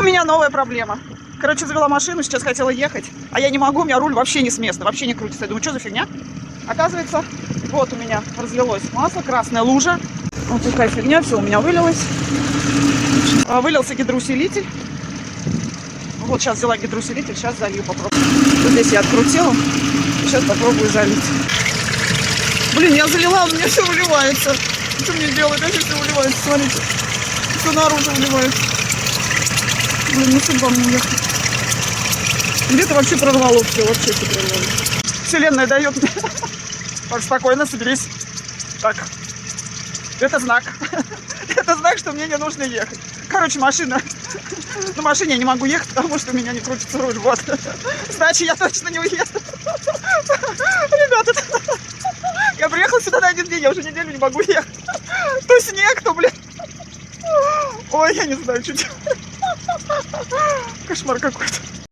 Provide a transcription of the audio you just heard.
меня новая проблема. Короче, завела машину, сейчас хотела ехать, а я не могу, у меня руль вообще не с места, вообще не крутится. Я думаю, что за фигня? Оказывается, вот у меня разлилось масло, красная лужа. Вот такая фигня, все у меня вылилось. Вылился гидроусилитель. Вот сейчас взяла гидроусилитель, сейчас залью, попробую. Вот здесь я открутила, сейчас попробую залить. Блин, я залила, у меня все выливается. Что мне делать? Опять все выливается, смотрите. Все наружу выливается. Блин, ну судьба мне ехать. Где-то вообще прорвало все, вообще все прорвало. Вселенная дает мне. Так, спокойно, соберись. Так, это знак. Это знак, что мне не нужно ехать. Короче, машина. На машине я не могу ехать, потому что у меня не крутится руль. Вот. Значит, я точно не уеду. Ребята, я приехала сюда на один день, я уже неделю не могу ехать. То снег, то, блин. Ой, я не знаю, что делать. Кошмар какой-то.